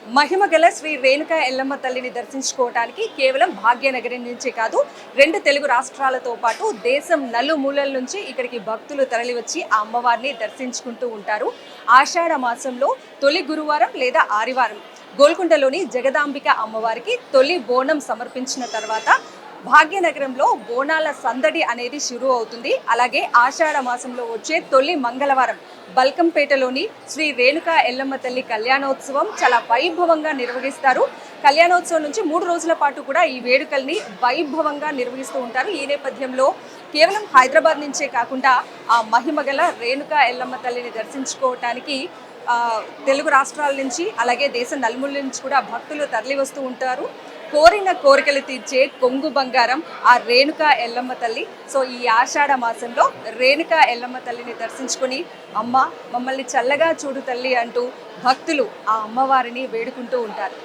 మహిమగల శ్రీ రేణుకా ఎల్లమ్మ తల్లిని దర్శించుకోవడానికి కేవలం భాగ్యనగరం నుంచే కాదు, 2 తెలుగు రాష్ట్రాలతో పాటు దేశం నలుమూలల నుంచి ఇక్కడికి భక్తులు తరలివచ్చి ఆ అమ్మవారిని దర్శించుకుంటూ ఉంటారు. ఆషాఢ మాసంలో తొలి గురువారం లేదా ఆదివారం గోల్కొండలోని జగదాంబిక అమ్మవారికి తొలి బోనం సమర్పించిన తర్వాత భాగ్యనగరంలో బోనాల సందడి అనేది షురూ అవుతుంది. అలాగే ఆషాఢ మాసంలో వచ్చే తొలి మంగళవారం బల్కంపేటలోని శ్రీ రేణుకా ఎల్లమ్మ తల్లి కళ్యాణోత్సవం చాలా వైభవంగా నిర్వహిస్తారు. కళ్యాణోత్సవం నుంచి 3 రోజుల పాటు కూడా ఈ వేడుకల్ని వైభవంగా నిర్వహిస్తూ ఉంటారు. ఈ నేపథ్యంలో కేవలం హైదరాబాద్ నుంచే కాకుండా ఆ మహిమగల రేణుకా ఎల్లమ్మ తల్లిని దర్శించుకోవటానికి తెలుగు రాష్ట్రాల నుంచి అలాగే దేశ నలుమూల నుంచి కూడా భక్తులు తరలి వస్తూ ఉంటారు. కోరిన కోరికలు తీర్చే కొంగు బంగారం ఆ రేణుకా ఎల్లమ్మ తల్లి. సో ఈ ఆషాఢ మాసంలో రేణుకా ఎల్లమ్మ తల్లిని దర్శించుకొని అమ్మ మమ్మల్ని చల్లగా చూడు తల్లి అంటూ భక్తులు ఆ అమ్మవారిని వేడుకుంటూ ఉంటారు.